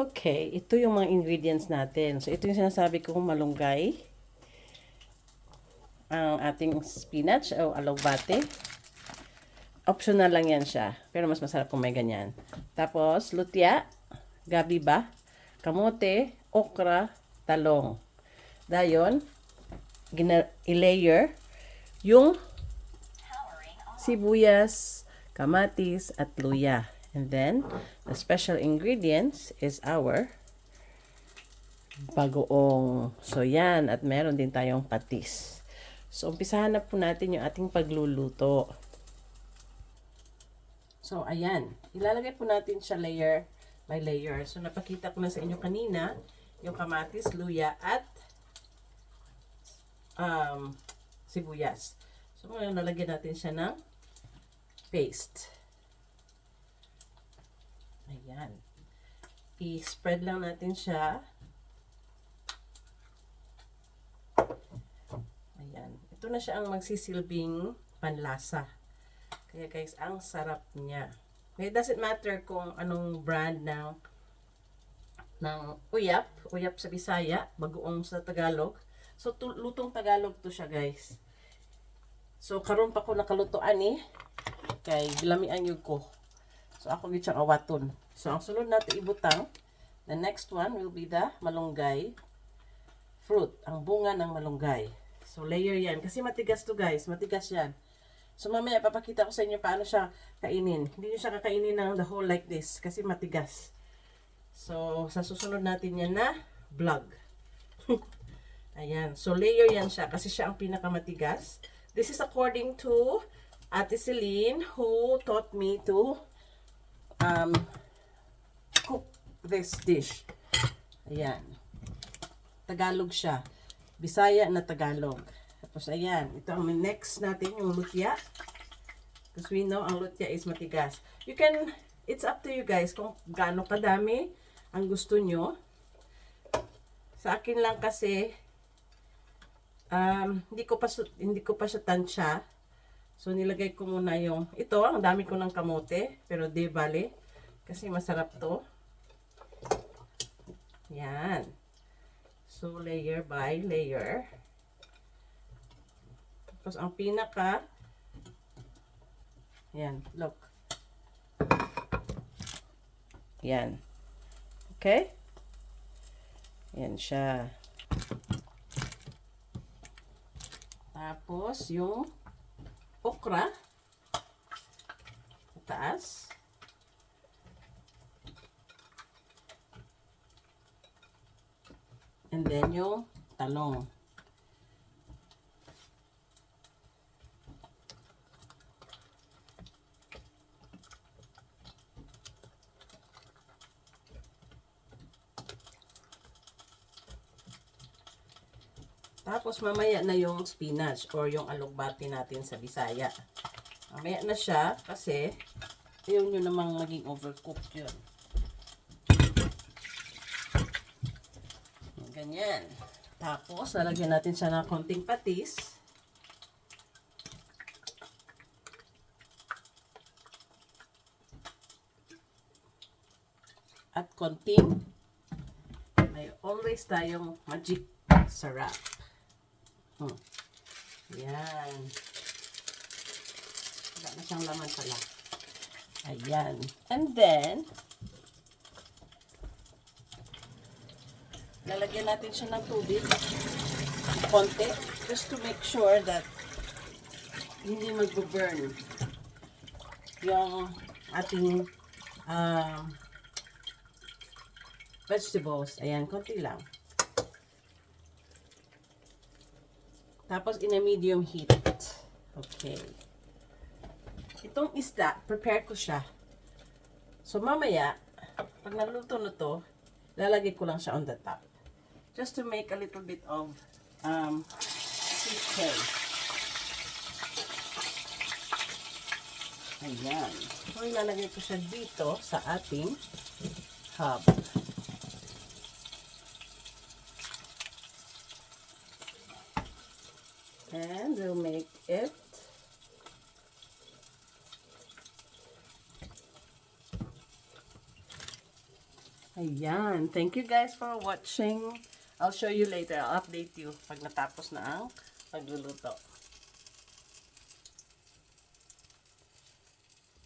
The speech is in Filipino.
Okay, ito yung mga ingredients natin. So, ito yung sinasabi kong malunggay, ang ating spinach o alobate. Optional lang yan siya, pero mas masarap kung may ganyan. Tapos, lutia, gabi ba, kamote, okra, talong. Dayon, i-layer yung sibuyas, kamatis, at luya. And then, the special ingredients is our bagoong. So, yan. At meron din tayong patis. So, umpisahan na po natin yung ating pagluluto. So, ayan. Ilalagay po natin siya layer by layer. So, napakita ko na sa inyo kanina yung kamatis, luya, at sibuyas. So, ngayon, nalagyan natin siya ng paste. Ayan. I-spread lang natin siya. Ayan. Ito na siya ang magsisilbing panlasa. Kaya guys, ang sarap niya. It doesn't matter kung anong brand ng uyap. Uyap sa Bisaya, bagoong sa Tagalog. So, lutong Tagalog to siya guys. So, karon pa ko nakalutoan kay gilamian yun ko. So, ako gid siyang awaton. So, ang sunod natin ibutang, the next one will be the malunggay fruit. Ang bunga ng malunggay. So, layer yan. Kasi matigas to guys. Matigas yan. So, mamaya papakita ko sa inyo paano siya kainin. Hindi nyo siya kakainin ng the whole like this. Kasi matigas. So, sa susunod natin yan na vlog. Ayan. So, layer yan siya. Kasi siya ang pinakamatigas. This is according to Ate Celine who taught me to cook this dish. Ayan. Tagalog siya. Bisaya na Tagalog. Tapos ayan. Ito ang next natin, yung lutia. Because we know ang lutia is matigas. You can, it's up to you guys kung gaano kadami ang gusto nyo. Sa akin lang kasi, hindi ko pa siya tansya. So, nilagay ko muna yung, ito, ang dami ko ng kamote, pero di bale, kasi masarap to. Yan. So, layer by layer. Tapos, ang pinaka, yan, look. Yan. Okay? Yan siya. Tapos, yung okra. Taas. And then, yung talong. Tapos, mamaya na yung spinach or yung alugbati natin sa Bisaya. Mamaya na siya kasi ayaw nyo namang maging overcooked yun. Ganyan. Tapos, lalagyan natin siya ng konting patis. At konting, may always tayong magic sarap. Ayan. Wala na siyang laman pala. Ayan. And then, lalagyan natin siya ng tubig. Konti. Just to make sure that hindi mag-burn yung ating vegetables. Ayan. Konti lang. Tapos, in a medium heat. Okay. Itong isda, prepare ko siya. So, mamaya, pag naluto na to, lalagay ko lang siya on the top. Just to make a little bit of sweet taste. Ayan. So, ilalagay ko siya dito sa ating hub. And we'll make it Ayan. Thank you guys for watching. I'll show you later. I'll update you pag natapos na ang pagluluto.